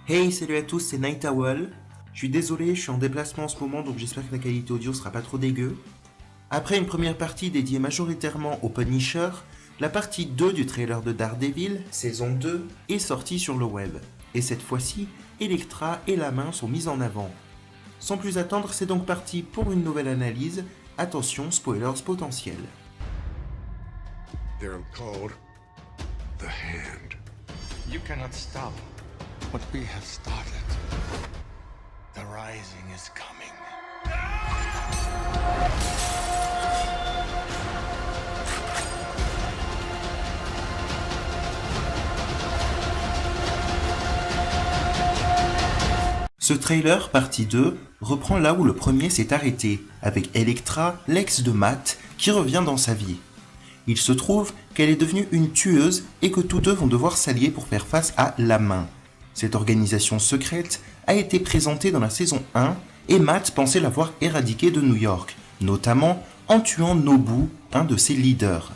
Hey, salut à tous, c'est Night Owl. Je suis désolé, je suis en déplacement en ce moment, donc j'espère que la qualité audio sera pas trop dégueu. Après une première partie dédiée majoritairement au Punisher, la partie 2 du trailer de Daredevil, saison 2, est sortie sur le web. Et cette fois-ci, Elektra et la main sont mises en avant. Sans plus attendre, c'est donc parti pour une nouvelle analyse. Attention, spoilers potentiels. They're called the Hand. You cannot stop what we have started. The rising is coming. Ce trailer, partie 2, reprend là où le premier s'est arrêté, avec Elektra, l'ex de Matt, qui revient dans sa vie. Il se trouve qu'elle est devenue une tueuse et que tous deux vont devoir s'allier pour faire face à la Main. Cette organisation secrète a été présentée dans la saison 1 et Matt pensait l'avoir éradiquée de New York, notamment en tuant Nobu, un de ses leaders.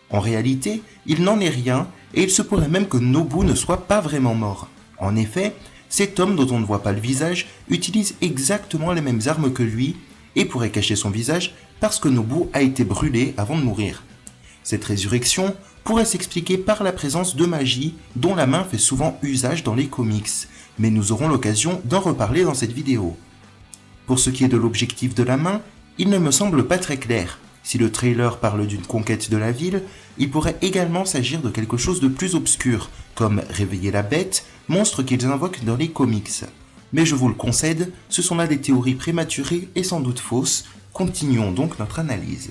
En réalité, il n'en est rien et il se pourrait même que Nobu ne soit pas vraiment mort. En effet, cet homme dont on ne voit pas le visage utilise exactement les mêmes armes que lui et pourrait cacher son visage parce que Nobu a été brûlé avant de mourir. Cette résurrection pourrait s'expliquer par la présence de magie dont la main fait souvent usage dans les comics, mais nous aurons l'occasion d'en reparler dans cette vidéo. Pour ce qui est de l'objectif de la main, il ne me semble pas très clair. Si le trailer parle d'une conquête de la ville, il pourrait également s'agir de quelque chose de plus obscur, comme réveiller la bête, monstre qu'ils invoquent dans les comics. Mais je vous le concède, ce sont là des théories prématurées et sans doute fausses. Continuons donc notre analyse.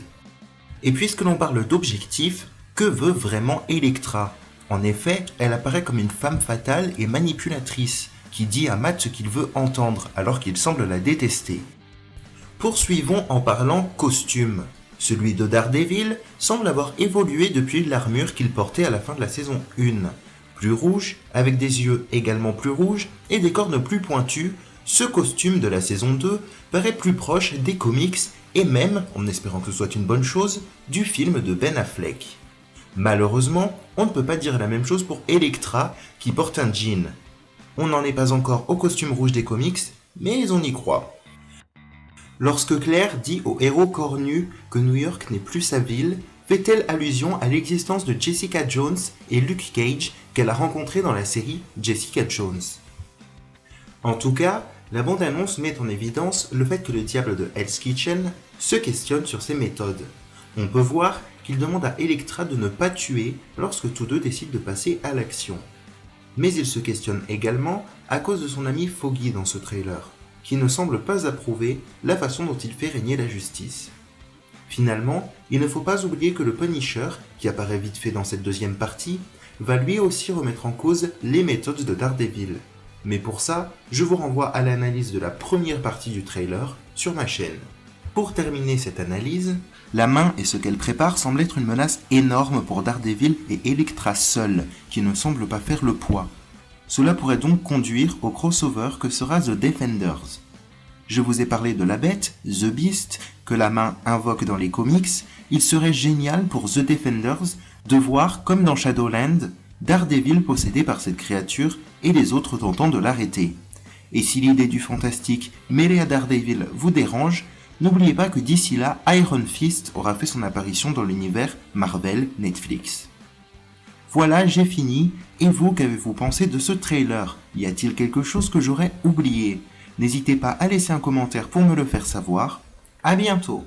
Et puisque l'on parle d'objectif, que veut vraiment Elektra ? En effet, elle apparaît comme une femme fatale et manipulatrice, qui dit à Matt ce qu'il veut entendre, alors qu'il semble la détester. Poursuivons en parlant costume. Celui de Daredevil semble avoir évolué depuis l'armure qu'il portait à la fin de la saison 1. Plus rouge, avec des yeux également plus rouges et des cornes plus pointues, ce costume de la saison 2 paraît plus proche des comics et même, en espérant que ce soit une bonne chose, du film de Ben Affleck. Malheureusement, on ne peut pas dire la même chose pour Elektra qui porte un jean. On n'en est pas encore au costume rouge des comics, mais on y croit. Lorsque Claire dit au héros cornu que New York n'est plus sa ville, fait-elle allusion à l'existence de Jessica Jones et Luke Cage qu'elle a rencontrés dans la série Jessica Jones. En tout cas, la bande-annonce met en évidence le fait que le diable de Hell's Kitchen se questionne sur ses méthodes. On peut voir qu'il demande à Elektra de ne pas tuer lorsque tous deux décident de passer à l'action. Mais il se questionne également à cause de son ami Foggy dans ce trailer, qui ne semble pas approuver la façon dont il fait régner la justice. Finalement, il ne faut pas oublier que le Punisher, qui apparaît vite fait dans cette deuxième partie, va lui aussi remettre en cause les méthodes de Daredevil. Mais pour ça, je vous renvoie à l'analyse de la première partie du trailer sur ma chaîne. Pour terminer cette analyse, la main et ce qu'elle prépare semblent être une menace énorme pour Daredevil et Elektra seule, qui ne semble pas faire le poids. Cela pourrait donc conduire au crossover que sera The Defenders. Je vous ai parlé de la bête, The Beast, que la main invoque dans les comics. Il serait génial pour The Defenders de voir, comme dans Shadowland, Daredevil possédé par cette créature et les autres tentant de l'arrêter. Et si l'idée du fantastique mêlée à Daredevil vous dérange, n'oubliez pas que d'ici là, Iron Fist aura fait son apparition dans l'univers Marvel Netflix. Voilà, j'ai fini. Et vous, qu'avez-vous pensé de ce trailer ? Y a-t-il quelque chose que j'aurais oublié ? N'hésitez pas à laisser un commentaire pour me le faire savoir. À bientôt !